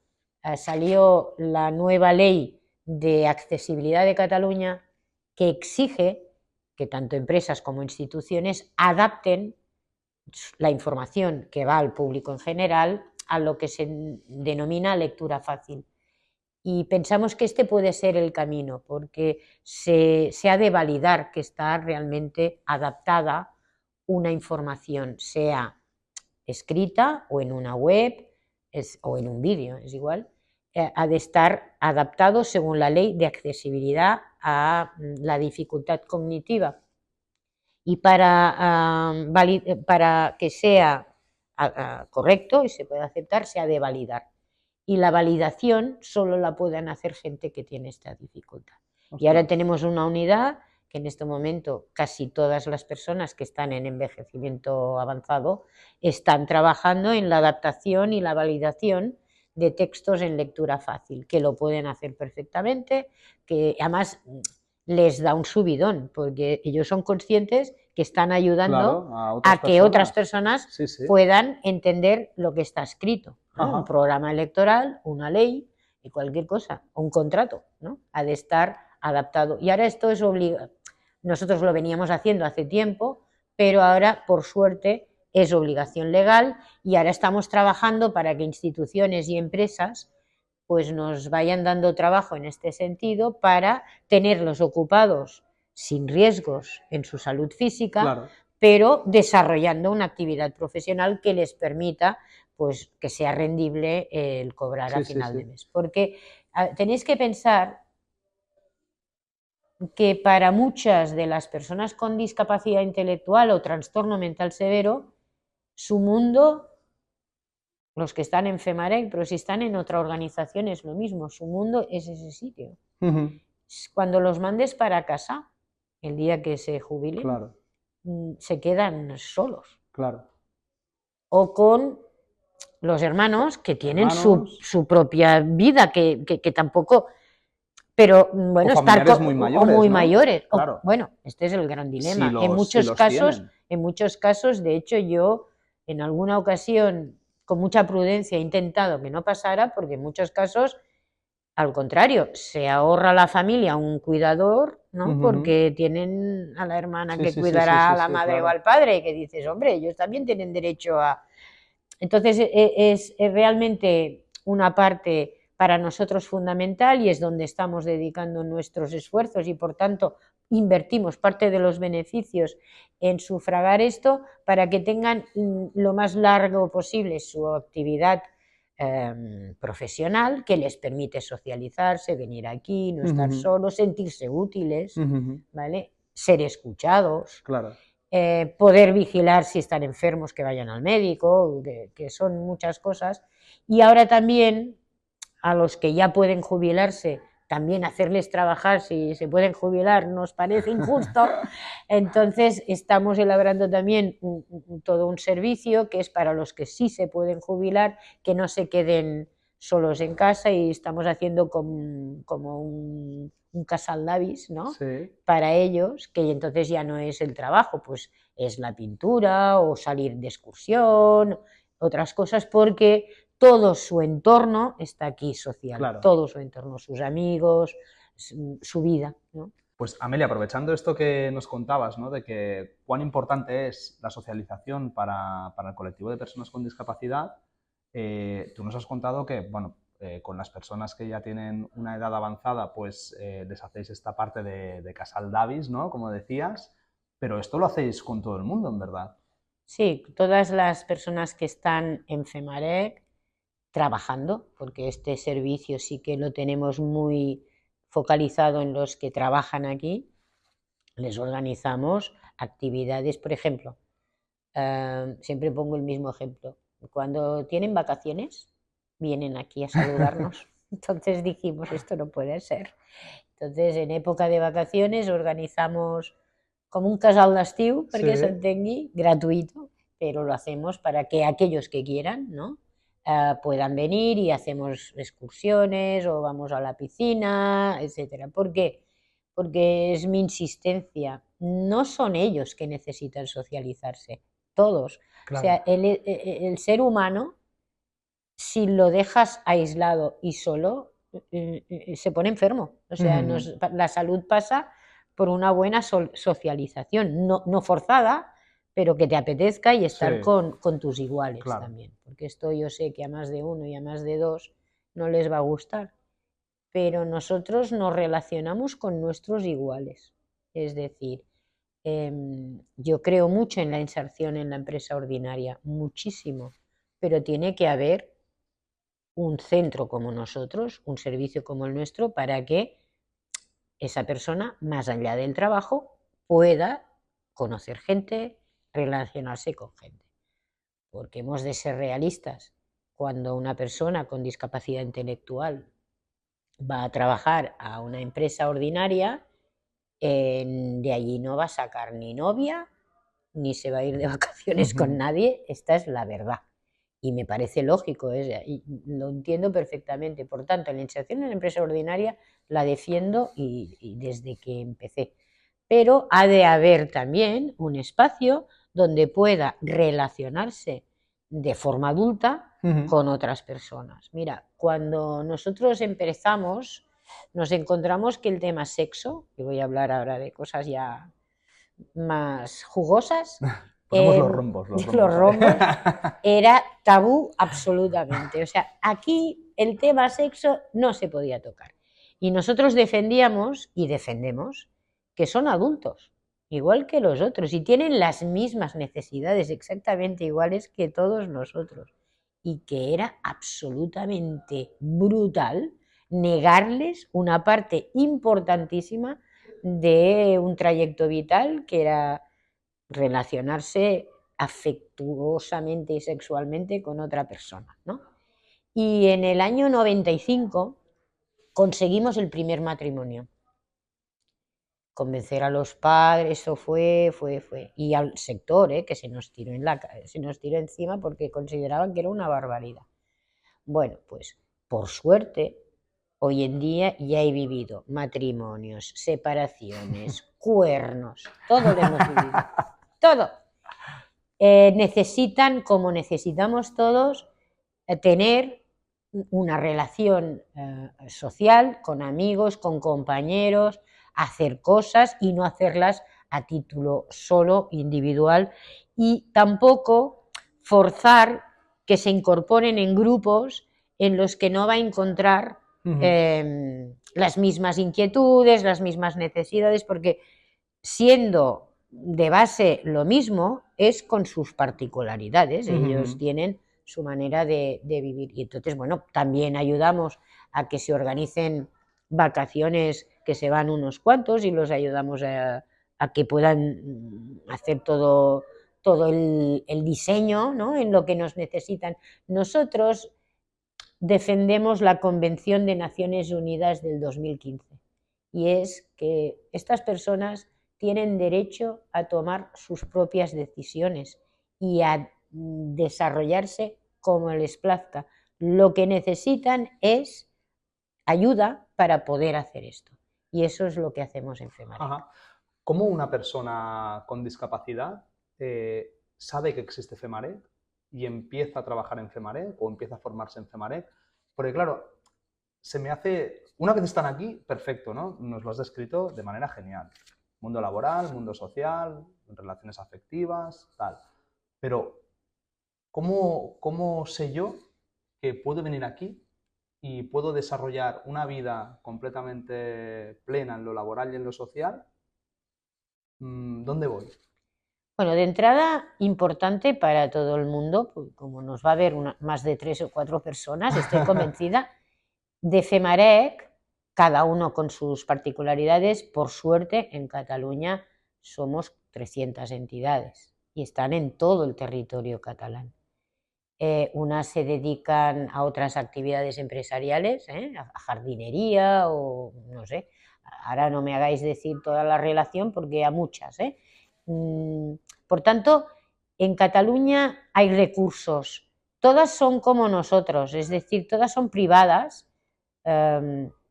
salió la nueva ley de accesibilidad de Cataluña que exige que tanto empresas como instituciones adapten la información que va al público en general a lo que se denomina lectura fácil. Y pensamos que este puede ser el camino, porque se ha de validar que está realmente adaptada una información, sea escrita o en una web o en un vídeo, es igual, ha de estar adaptado según la ley de accesibilidad a la dificultad cognitiva. Y para que sea correcto y se pueda aceptar, se ha de validar. Y la validación solo la pueden hacer gente que tiene esta dificultad. Y ahora tenemos una unidad que en este momento casi todas las personas que están en envejecimiento avanzado están trabajando en la adaptación y la validación de textos en lectura fácil, que lo pueden hacer perfectamente, que además les da un subidón, porque ellos son conscientes que están ayudando a que otras personas puedan entender lo que está escrito, ¿no? Un programa electoral, una ley y cualquier cosa, un contrato, ¿no? Ha de estar adaptado. Y ahora esto es obligado. Nosotros lo veníamos haciendo hace tiempo, pero ahora, por suerte, es obligación legal y ahora estamos trabajando para que instituciones y empresas pues nos vayan dando trabajo en este sentido para tenerlos ocupados sin riesgos en su salud física, pero desarrollando una actividad profesional que les permita pues que sea rendible el cobrar a final de mes. Porque tenéis que pensar que para muchas de las personas con discapacidad intelectual o trastorno mental severo, su mundo, los que están en FEMAREC, pero si están en otra organización es lo mismo, su mundo es ese sitio. Cuando los mandes para casa, el día que se jubilen, se quedan solos. O con los hermanos que tienen su propia vida, que tampoco... Pero bueno,
o familiares muy mayores,
muy
¿no?
mayores.
Claro.
Bueno, este es el gran dilema.
Si
En muchos casos, de hecho, yo en alguna ocasión, con mucha prudencia, he intentado que no pasara, porque en muchos casos, al contrario, se ahorra la familia un cuidador, ¿no? Porque tienen a la hermana que cuidará a la madre o al padre, y que dices, hombre, ellos también tienen derecho a... Entonces, es realmente una parte para nosotros fundamental y es donde estamos dedicando nuestros esfuerzos y, por tanto, invertimos parte de los beneficios en sufragar esto para que tengan lo más largo posible su actividad profesional, que les permite socializarse, venir aquí, no estar solos, sentirse útiles, ¿vale? Ser escuchados. Poder vigilar si están enfermos, que vayan al médico, que son muchas cosas. Y ahora también a los que ya pueden jubilarse, también hacerles trabajar si se pueden jubilar nos parece injusto. Entonces estamos elaborando también todo un servicio que es para los que sí se pueden jubilar, que no se queden solos en casa, y estamos haciendo como un casal d'avis, ¿no? Para ellos, que entonces ya no es el trabajo, pues es la pintura o salir de excursión, otras cosas, porque todo su entorno está aquí social, todo su entorno, sus amigos, su vida, ¿no?
Pues Amelia, aprovechando esto que nos contabas, ¿no? De que cuán importante es la socialización para el colectivo de personas con discapacidad, tú nos has contado que, bueno, con las personas que ya tienen una edad avanzada, pues les hacéis esta parte de casal d'avis, ¿no? Como decías, pero esto lo hacéis con todo el mundo, en verdad.
Sí, todas las personas que están en FEMAREC trabajando, porque este servicio sí que lo tenemos muy focalizado en los que trabajan aquí, les organizamos actividades, por ejemplo, siempre pongo el mismo ejemplo, cuando tienen vacaciones vienen aquí a saludarnos Entonces dijimos, esto no puede ser. Entonces, en época de vacaciones organizamos como un casal d'estiu, perquè
Sí.
s'entengui, gratuito, pero lo hacemos para que aquellos que quieran, ¿no? Puedan venir y hacemos excursiones o vamos a la piscina, etcétera. ¿Por qué? Porque es mi insistencia. No son ellos que necesitan socializarse, todos. O sea,
Claro.
el ser humano, si lo dejas aislado y solo, se pone enfermo. O sea,
Ujú.
la salud pasa por una buena socialización, no forzada, pero que te apetezca y estar
Sí,
con tus iguales
claro.
también. Porque esto yo sé que a más de uno y a más de dos no les va a gustar, pero nosotros nos relacionamos con nuestros iguales. Es decir, yo creo mucho en la inserción en la empresa ordinaria, muchísimo, pero tiene que haber un centro como nosotros, un servicio como el nuestro, para que esa persona, más allá del trabajo, pueda conocer gente, relacionarse con gente. Porque hemos de ser realistas. Cuando una persona con discapacidad intelectual va a trabajar a una empresa ordinaria, de allí no va a sacar ni novia, ni se va a ir de vacaciones con
Ujú.
nadie, esta es la verdad. Y me parece lógico, y lo entiendo perfectamente. Por tanto, la inserción en la empresa ordinaria la defiendo y desde que empecé. Pero ha de haber también un espacio donde pueda relacionarse de forma adulta
Ujú.
con otras personas. Mira, cuando nosotros empezamos, nos encontramos que el tema sexo, y voy a hablar ahora de cosas ya más jugosas,
Ponemos los
los
rombos ahí.
rombos, era tabú absolutamente. O sea, aquí el tema sexo no se podía tocar. Y nosotros defendíamos y defendemos que son adultos, igual que los otros, y tienen las mismas necesidades exactamente iguales que todos nosotros. Y que era absolutamente brutal negarles una parte importantísima de un trayecto vital que era relacionarse afectuosamente y sexualmente con otra persona, ¿no? Y en el año 95 conseguimos el primer matrimonio. Convencer a los padres, eso fue. Y al sector, que se nos tiró encima porque consideraban que era una barbaridad. Bueno, pues por suerte, hoy en día ya he vivido matrimonios, separaciones, cuernos, todo lo hemos vivido, todo. Necesitan, como necesitamos todos, tener una relación social con amigos, con compañeros, hacer cosas y no hacerlas a título solo individual, y tampoco forzar que se incorporen en grupos en los que no va a encontrar
Ujú.
las mismas inquietudes, las mismas necesidades, porque siendo de base lo mismo, es con sus particularidades. Ellos
Ujú.
tienen su manera de vivir. Y entonces, bueno, también ayudamos a que se organicen vacaciones que se van unos cuantos y los ayudamos a que puedan hacer todo el diseño, ¿no?, en lo que nos necesitan. Nosotros defendemos la Convención de Naciones Unidas del 2015, y es que estas personas tienen derecho a tomar sus propias decisiones y a desarrollarse como les plazca. Lo que necesitan es ayuda para poder hacer esto. Y eso es lo que hacemos en FEMAREC.
Ajá. ¿Cómo una persona con discapacidad sabe que existe FEMAREC y empieza a trabajar en FEMAREC o empieza a formarse en FEMAREC? Porque claro, se me hace, una vez están aquí, perfecto, ¿no? Nos lo has descrito de manera genial. Mundo laboral, mundo social, relaciones afectivas, tal. Pero, ¿cómo sé yo que puedo venir aquí y puedo desarrollar una vida completamente plena en lo laboral y en lo social? ¿Dónde voy?
Bueno, de entrada, importante para todo el mundo, pues como nos va a ver más de 3 o 4 personas, estoy convencida, de FEMAREC, cada uno con sus particularidades. Por suerte, en Cataluña somos 300 entidades y están en todo el territorio catalán. unas se dedican a otras actividades empresariales, a jardinería o no sé, ahora no me hagáis decir toda la relación porque a muchas. Por tanto, en Cataluña hay recursos, todas son como nosotros, es decir, todas son privadas.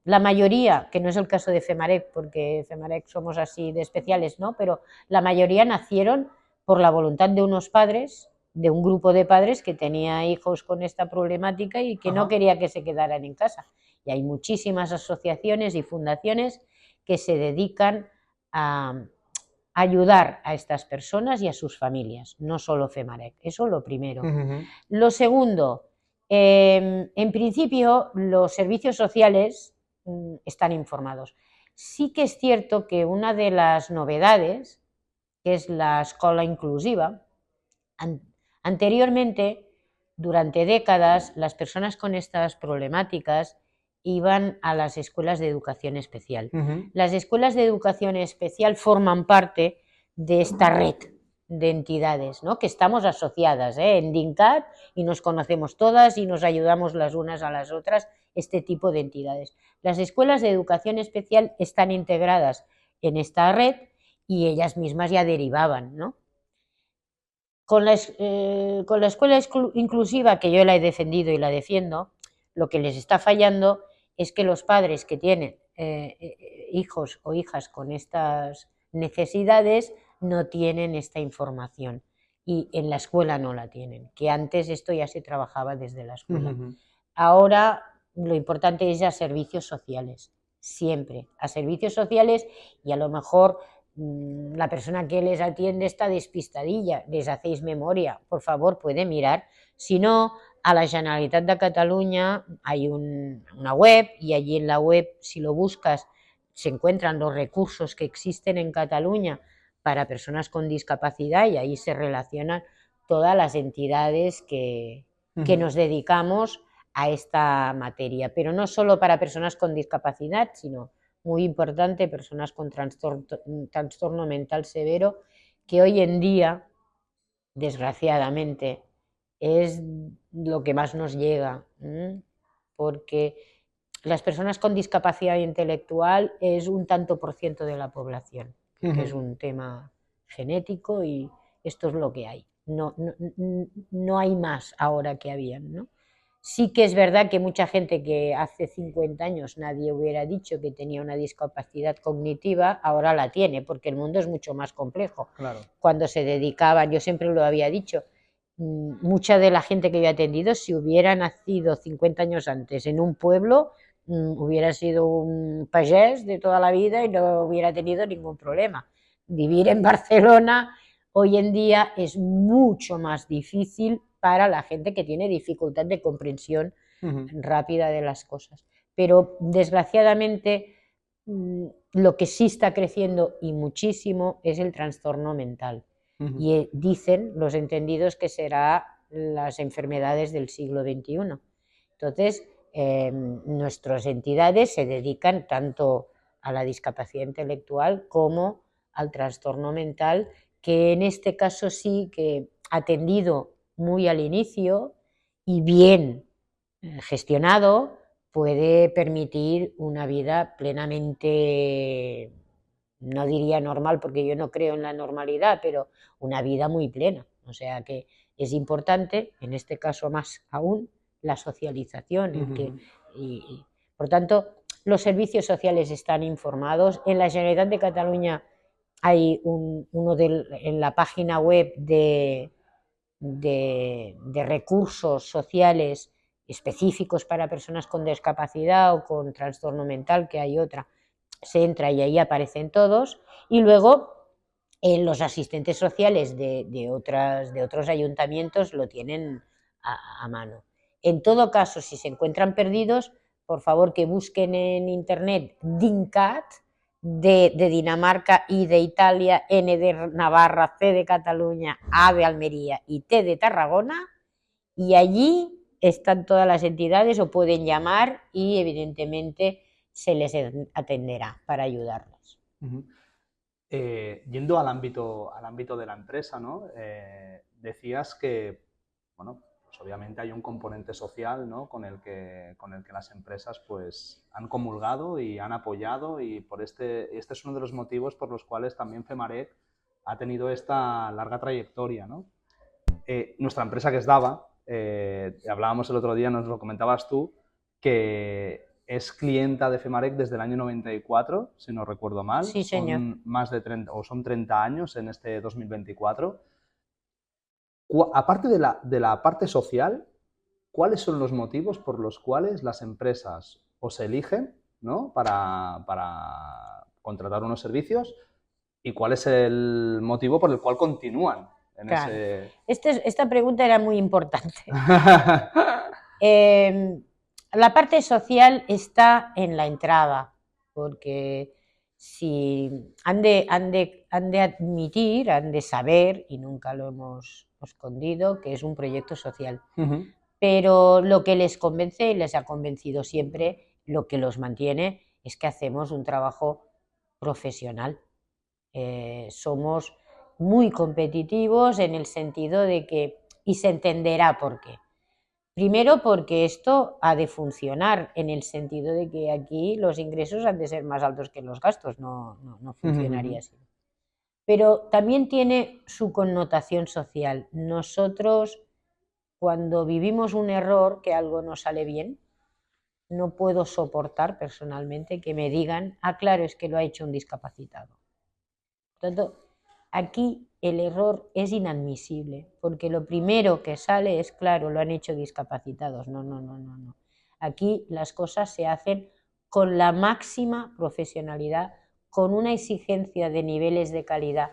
La mayoría, que no es el caso de FEMAREC, porque FEMAREC somos así de especiales, ¿no? Pero la mayoría nacieron por la voluntad de unos padres, de un grupo de padres que tenía hijos con esta problemática y que no quería que se quedaran en casa. Y hay muchísimas asociaciones y fundaciones que se dedican a ayudar a estas personas y a sus familias, no solo FEMAREC. Eso lo primero. Lo segundo, en principio los servicios sociales están informados. Sí que es cierto que una de las novedades, que es la escuela inclusiva, anteriormente, durante décadas, las personas con estas problemáticas iban a las escuelas de educación especial. Las escuelas de educación especial forman parte de esta red de entidades, ¿no? Que estamos asociadas en DINCAT y nos conocemos todas y nos ayudamos las unas a las otras, este tipo de entidades. Las escuelas de educación especial están integradas en esta red y ellas mismas ya derivaban, ¿no? Con la escuela inclusiva, que yo la he defendido y la defiendo, lo que les está fallando es que los padres que tienen hijos o hijas con estas necesidades no tienen esta información y en la escuela no la tienen, que antes esto ya se trabajaba desde la escuela. Ahora lo importante es a servicios sociales, siempre a servicios sociales, y a lo mejor la persona que les atiende está despistadilla, les hacéis memoria, por favor puede mirar, si no, a la Generalitat de Cataluña hay una web y allí en la web, si lo buscas, se encuentran los recursos que existen en Cataluña para personas con discapacidad y ahí se relacionan todas las entidades que nos dedicamos a esta materia, pero no solo para personas con discapacidad, sino muy importante, personas con trastorno mental severo, que hoy en día, desgraciadamente, es lo que más nos llega, porque las personas con discapacidad intelectual es un tanto por ciento de la población, que es un tema genético y esto es lo que hay. No hay más ahora que habían, ¿no? Sí que es verdad que mucha gente que hace 50 años nadie hubiera dicho que tenía una discapacidad cognitiva, ahora la tiene, porque el mundo es mucho más complejo.
Claro.
Cuando se dedicaban, yo siempre lo había dicho, mucha de la gente que yo he atendido, si hubiera nacido 50 años antes en un pueblo, hubiera sido un pagés de toda la vida y no hubiera tenido ningún problema. Vivir en Barcelona hoy en día es mucho más difícil para la gente que tiene dificultad de comprensión rápida de las cosas. Pero desgraciadamente lo que sí está creciendo y muchísimo es el trastorno mental. Y dicen los entendidos que será las enfermedades del siglo XXI. Entonces, nuestras entidades se dedican tanto a la discapacidad intelectual como al trastorno mental, que en este caso sí que atendido muy al inicio y bien gestionado, puede permitir una vida plenamente, no diría normal porque yo no creo en la normalidad, pero una vida muy plena. O sea que es importante, en este caso más aún, la socialización. Por tanto, los servicios sociales están informados. En la Generalitat de Cataluña hay en la página web de recursos sociales específicos para personas con discapacidad o con trastorno mental, que hay otra, se entra y ahí aparecen todos, y luego los asistentes sociales de otros ayuntamientos lo tienen a mano. En todo caso, si se encuentran perdidos, por favor que busquen en internet DINCAT, D de Dinamarca, I de Italia, N de Navarra, C de Cataluña, A de Almería y T de Tarragona, y allí están todas las entidades o pueden llamar y evidentemente se les atenderá para ayudarlos.
Yendo al ámbito de la empresa, ¿no? Decías que, bueno, pues obviamente hay un componente social, ¿no? con el que las empresas pues, han comulgado y han apoyado, y este es uno de los motivos por los cuales también Femarec ha tenido esta larga trayectoria, ¿no? Nuestra empresa, que es Dava, hablábamos el otro día, nos lo comentabas tú, que es clienta de Femarec desde el año 94, si no recuerdo mal.
Sí, señor.
Son más de 30, o son 30 años en este 2024. Aparte de la parte social, ¿cuáles son los motivos por los cuales las empresas os eligen, ¿no? para contratar unos servicios, y cuál es el motivo por el cual continúan en
Claro.
ese...
Esta pregunta era muy importante. La parte social está en la entrada, porque si han de admitir, han de saber, y nunca lo hemos escondido, que es un proyecto social. Pero lo que les convence, y les ha convencido siempre, lo que los mantiene, es que hacemos un trabajo profesional. Somos muy competitivos en el sentido de que, y se entenderá por qué. Primero, porque esto ha de funcionar, en el sentido de que aquí los ingresos han de ser más altos que los gastos, no funcionaría así. Pero también tiene su connotación social. Nosotros, cuando vivimos un error, que algo no sale bien, no puedo soportar personalmente que me digan, claro, es que lo ha hecho un discapacitado. Por tanto, aquí el error es inadmisible, porque lo primero que sale es, claro, lo han hecho discapacitados. No. Aquí las cosas se hacen con la máxima profesionalidad, con una exigencia de niveles de calidad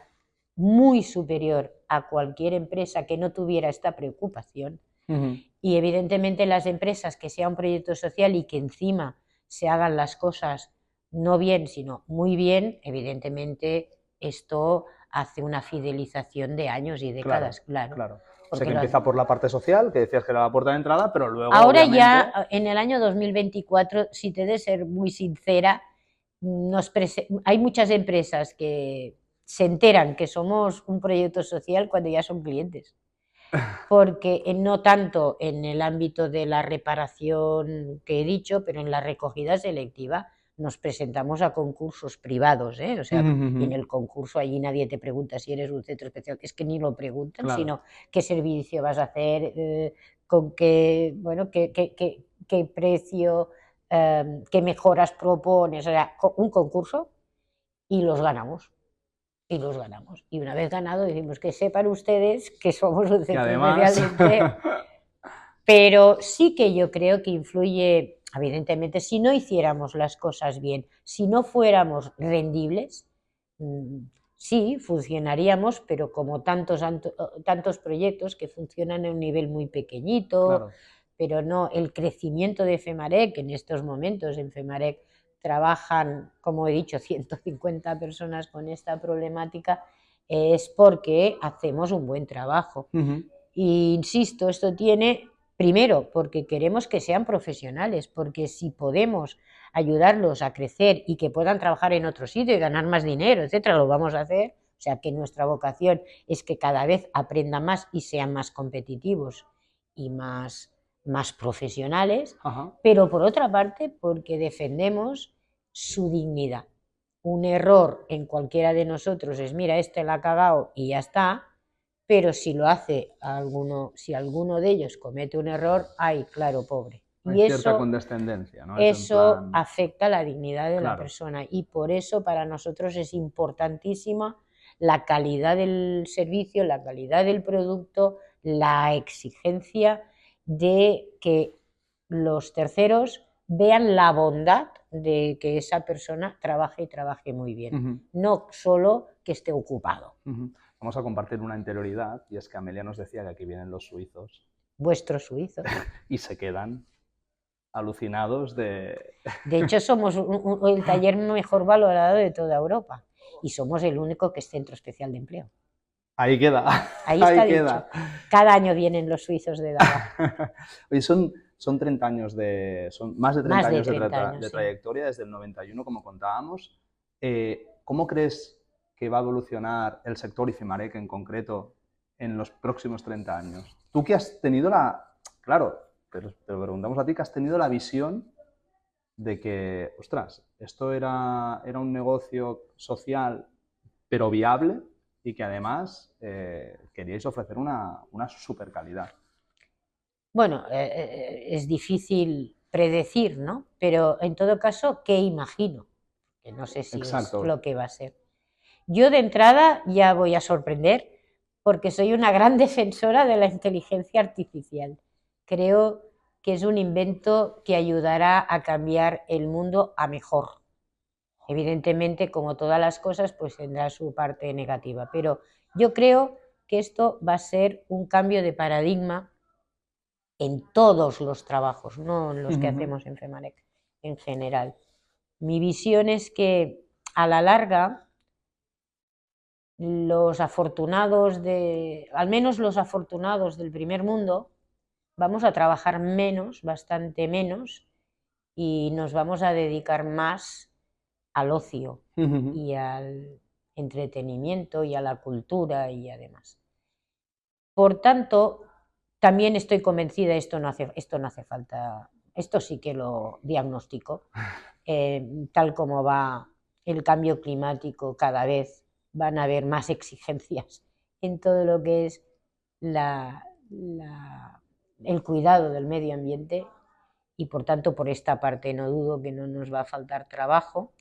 muy superior a cualquier empresa que no tuviera esta preocupación. Y evidentemente las empresas que sea un proyecto social y que encima se hagan las cosas no bien, sino muy bien, evidentemente esto hace una fidelización de años y décadas, claro.
O sea, que empieza por la parte social, que decías que era la puerta de entrada, pero luego
ahora
obviamente...
ya, en el año 2024, si te he de ser muy sincera, hay muchas empresas que se enteran que somos un proyecto social cuando ya son clientes. Porque no tanto en el ámbito de la reparación que he dicho, pero en la recogida selectiva nos presentamos a concursos privados, o sea, y en el concurso allí nadie te pregunta si eres un centro especial, es que ni lo preguntan,
Claro.
sino qué servicio vas a hacer, con qué, bueno, qué precio, qué mejoras propones, o sea, un concurso, y los ganamos. Y una vez ganado decimos que sepan ustedes que somos un centro
además...
especial de empleo. Pero sí que yo creo que influye, evidentemente, si no hiciéramos las cosas bien, si no fuéramos rendibles, sí, funcionaríamos, pero como tantos proyectos que funcionan en un nivel muy pequeñito,
Claro.
Pero no, el crecimiento de Femarec, en estos momentos en Femarec trabajan, como he dicho, 150 personas con esta problemática, es porque hacemos un buen trabajo. Y insisto, esto tiene, primero, porque queremos que sean profesionales, porque si podemos ayudarlos a crecer y que puedan trabajar en otro sitio y ganar más dinero, etcétera, lo vamos a hacer. O sea, que nuestra vocación es que cada vez aprendan más y sean más competitivos y más profesionales. Pero por otra parte, porque defendemos su dignidad. Un error en cualquiera de nosotros es, mira, este la ha cagado y ya está, pero si lo hace si alguno de ellos comete un error, ¡ay, claro, pobre!
Hay cierta condescendencia, ¿no?
Eso afecta la dignidad de la persona, y por eso para nosotros es importantísima la calidad del servicio, la calidad del producto, la exigencia de que los terceros vean la bondad de que esa persona trabaje y trabaje muy bien, no solo que esté ocupado.
Vamos a compartir una interioridad, y es que Amelia nos decía que aquí vienen los suizos.
Vuestros suizos.
Y se quedan alucinados de...
De hecho, somos el taller mejor valorado de toda Europa, y somos el único que es centro especial de empleo.
Ahí queda.
Ahí está dicho. Cada año vienen los suizos de Dava.
Oye, son 30 años son más de 30 años de trayectoria, desde el 91, como contábamos. ¿Cómo crees que va a evolucionar el sector y Femarec en concreto en los próximos 30 años? Tú que has tenido claro, te lo preguntamos a ti que has tenido la visión de que, ostras, esto era un negocio social pero viable y que además queríais ofrecer una super calidad.
Bueno, es difícil predecir, ¿no? Pero en todo caso, ¿qué imagino? Que no sé si es
Exacto.
lo que va a ser. Yo de entrada ya voy a sorprender porque soy una gran defensora de la inteligencia artificial. Creo que es un invento que ayudará a cambiar el mundo a mejor. Evidentemente, como todas las cosas, pues tendrá su parte negativa, pero yo creo que esto va a ser un cambio de paradigma en todos los trabajos, no en los que hacemos en FEMAREC, en general. Mi visión es que a la larga los afortunados al menos los afortunados del primer mundo, vamos a trabajar menos, bastante menos, y nos vamos a dedicar más al ocio y al entretenimiento y a la cultura y además. Por tanto, también estoy convencida, esto no hace falta, esto sí que lo diagnostico, tal como va el cambio climático, cada vez van a haber más exigencias en todo lo que es el cuidado del medio ambiente y por tanto por esta parte no dudo que no nos va a faltar trabajo.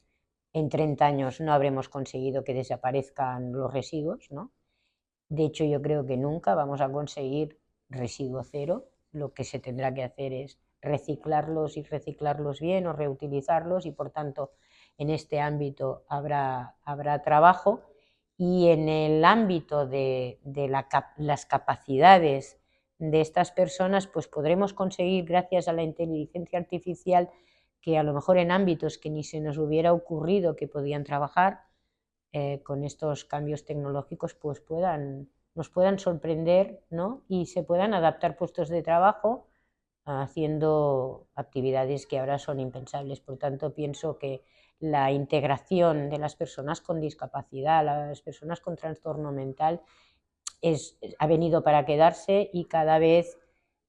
En 30 años no habremos conseguido que desaparezcan los residuos, ¿no? De hecho, yo creo que nunca vamos a conseguir residuo cero. Lo que se tendrá que hacer es reciclarlos y reciclarlos bien o reutilizarlos y, por tanto, en este ámbito habrá trabajo. Y en el ámbito de las capacidades de estas personas, pues podremos conseguir, gracias a la inteligencia artificial, que a lo mejor en ámbitos que ni se nos hubiera ocurrido que podían trabajar, con estos cambios tecnológicos pues nos puedan sorprender, ¿no? Y se puedan adaptar puestos de trabajo haciendo actividades que ahora son impensables. Por tanto, pienso que la integración de las personas con discapacidad, las personas con trastorno mental, ha venido para quedarse y cada vez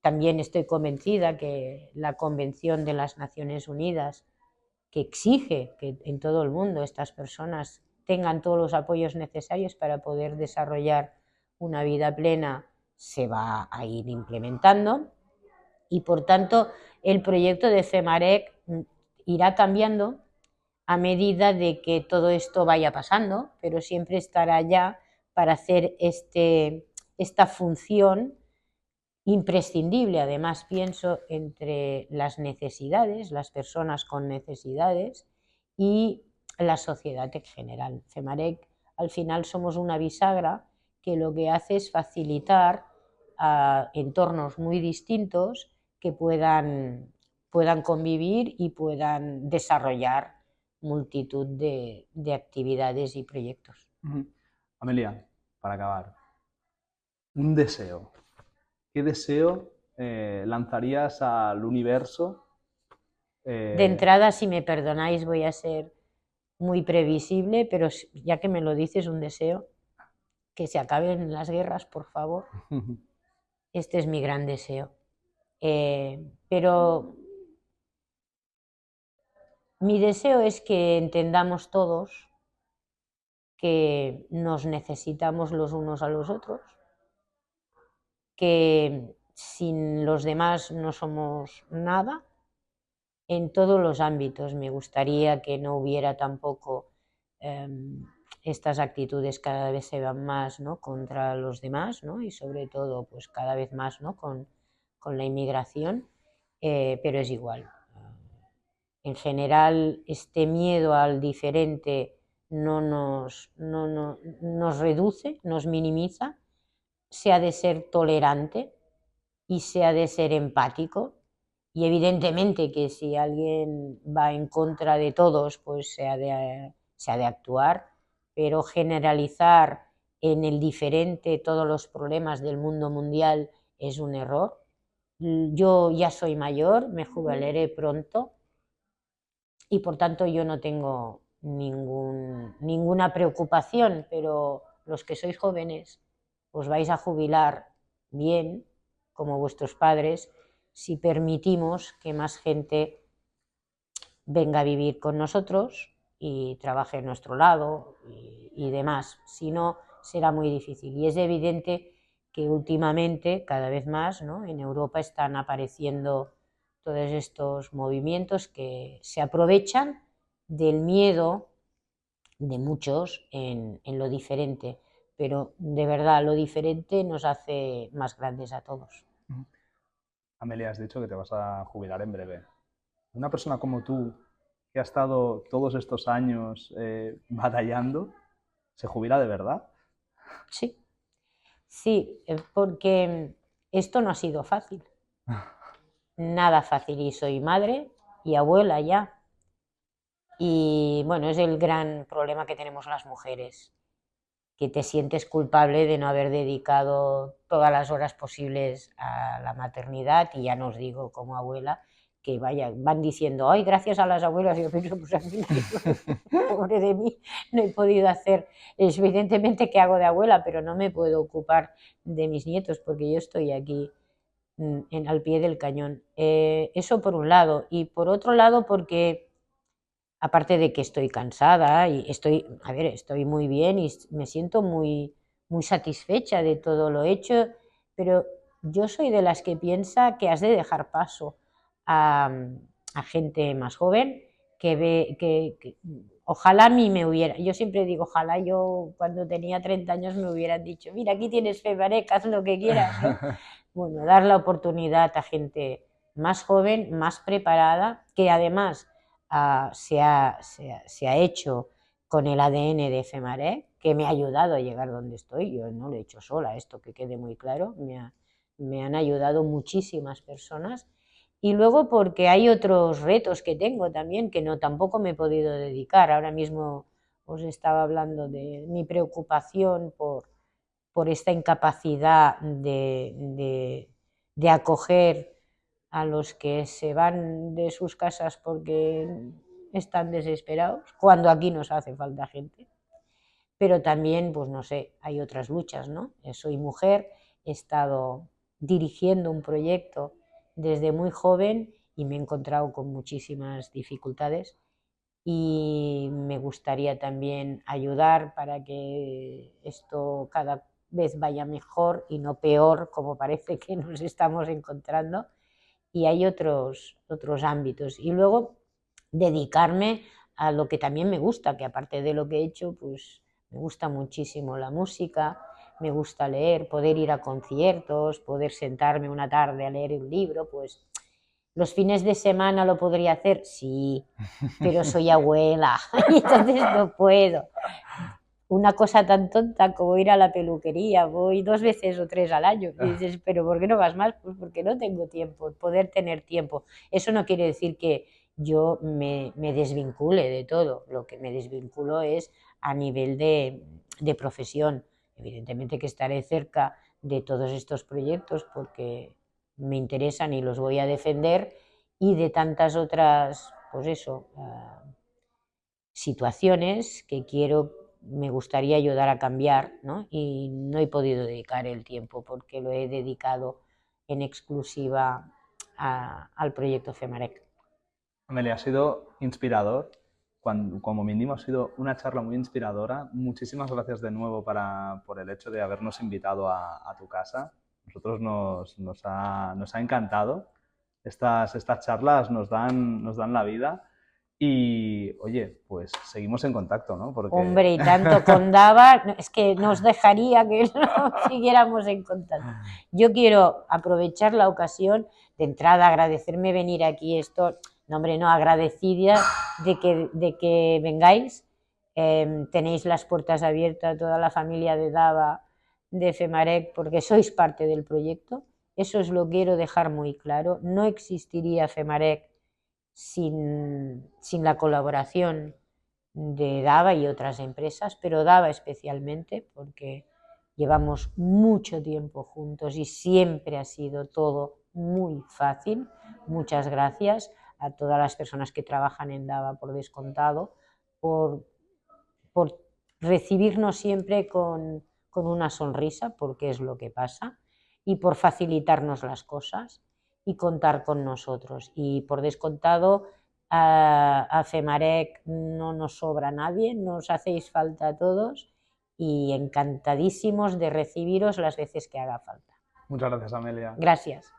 también estoy convencida que la Convención de las Naciones Unidas, que exige que en todo el mundo estas personas tengan todos los apoyos necesarios para poder desarrollar una vida plena, se va a ir implementando y por tanto el proyecto de FEMAREC irá cambiando a medida de que todo esto vaya pasando, pero siempre estará ya para hacer esta función imprescindible. Además, pienso entre las necesidades, las personas con necesidades y la sociedad en general. FEMAREC, al final, somos una bisagra que lo que hace es facilitar a entornos muy distintos que puedan convivir y puedan desarrollar multitud de actividades y proyectos.
Amelia, para acabar, un deseo. ¿Qué deseo lanzarías al universo?
De entrada, si me perdonáis, voy a ser muy previsible, pero ya que me lo dices, un deseo, que se acaben las guerras, por favor. Este es mi gran deseo. Pero mi deseo es que entendamos todos que nos necesitamos los unos a los otros, que sin los demás no somos nada, en todos los ámbitos. Me gustaría que no hubiera tampoco estas actitudes cada vez se van más, ¿no?, contra los demás, ¿no?, y sobre todo pues cada vez más, ¿no?, con la inmigración, pero es igual. En general, este miedo al diferente no nos reduce, nos minimiza. Se ha de ser tolerante y se ha de ser empático. Y evidentemente que si alguien va en contra de todos, pues se ha de actuar, pero generalizar en el diferente todos los problemas del mundo mundial es un error. Yo ya soy mayor, me jubilaré pronto y por tanto yo no tengo ninguna preocupación, pero los que sois jóvenes os vais a jubilar bien, como vuestros padres, si permitimos que más gente venga a vivir con nosotros y trabaje a nuestro lado y demás. Si no, será muy difícil. Y es evidente que últimamente, cada vez más, ¿no?, en Europa están apareciendo todos estos movimientos que se aprovechan del miedo de muchos en lo diferente, pero de verdad lo diferente nos hace más grandes a todos.
Amelia, has dicho que te vas a jubilar en breve. Una persona como tú, que ha estado todos estos años batallando, ¿se jubila de verdad?
Sí, sí, porque esto no ha sido fácil, nada fácil, y soy madre y abuela ya. Y bueno, es el gran problema que tenemos las mujeres, que te sientes culpable de no haber dedicado todas las horas posibles a la maternidad, y ya no os digo como abuela, que vaya, van diciendo, ay, gracias a las abuelas, y yo pienso, pues a mí, pobre de mí, no he podido hacer, es evidentemente que hago de abuela, pero no me puedo ocupar de mis nietos porque yo estoy aquí al pie del cañón. Eso por un lado, y por otro lado porque aparte de que estoy cansada y estoy muy bien y me siento muy, muy satisfecha de todo lo hecho, pero yo soy de las que piensa que has de dejar paso a, a gente más joven que ve que ojalá a mí me hubiera, yo siempre digo, ojalá yo cuando tenía 30 años me hubieran dicho, mira, aquí tienes Femarec, haz lo que quieras, ¿no? Bueno, dar la oportunidad a gente más joven, más preparada, que además se ha hecho con el ADN de Femarec, que me ha ayudado a llegar donde estoy. Yo no lo he hecho sola, esto que quede muy claro, me han ayudado muchísimas personas. Y luego porque hay otros retos que tengo también, que no tampoco me he podido dedicar. Ahora mismo os estaba hablando de mi preocupación por esta incapacidad de acoger a los que se van de sus casas porque están desesperados, cuando aquí nos hace falta gente. Pero también, pues no sé, hay otras luchas, ¿no? Soy mujer, he estado dirigiendo un proyecto desde muy joven y me he encontrado con muchísimas dificultades, y me gustaría también ayudar para que esto cada vez vaya mejor y no peor, como parece que nos estamos encontrando. Y hay otros ámbitos. Y luego dedicarme a lo que también me gusta, que aparte de lo que he hecho, pues me gusta muchísimo la música, me gusta leer, poder ir a conciertos, poder sentarme una tarde a leer un libro, pues los fines de semana lo podría hacer, sí, pero soy abuela y entonces no puedo. Una cosa tan tonta como ir a la peluquería, voy 2 veces o 3 al año, y dices, pero ¿por qué no vas más? Pues porque no tengo tiempo, poder tener tiempo. Eso no quiere decir que yo me desvincule de todo, lo que me desvinculo es a nivel de profesión. Evidentemente que estaré cerca de todos estos proyectos porque me interesan y los voy a defender, y de tantas otras, pues eso, situaciones que me gustaría ayudar a cambiar, ¿no? Y no he podido dedicar el tiempo porque lo he dedicado en exclusiva al proyecto Femarec.
Amelia, ha sido inspirador, como mínimo ha sido una charla muy inspiradora. Muchísimas gracias de nuevo por el hecho de habernos invitado a tu casa. Nosotros nos ha encantado. Estas charlas nos dan la vida. Y, oye, pues seguimos en contacto, ¿no? Porque...
Hombre, y tanto con Dava, es que nos dejaría que no siguiéramos en contacto. Yo quiero aprovechar la ocasión, de entrada agradecerme venir aquí, no, hombre, no, agradecida de que vengáis. Tenéis las puertas abiertas a toda la familia de Dava, de Femarec, porque sois parte del proyecto. Eso os lo quiero dejar muy claro. No existiría Femarec sin la colaboración de Dava y otras empresas, pero Dava especialmente porque llevamos mucho tiempo juntos y siempre ha sido todo muy fácil. Muchas gracias a todas las personas que trabajan en Dava, por descontado, por recibirnos siempre con una sonrisa, porque es lo que pasa, y por facilitarnos las cosas. y contar con nosotros. Y por descontado, a FEMAREC no nos sobra nadie, nos hacéis falta a todos y encantadísimos de recibiros las veces que haga falta.
Muchas gracias, Amelia.
Gracias.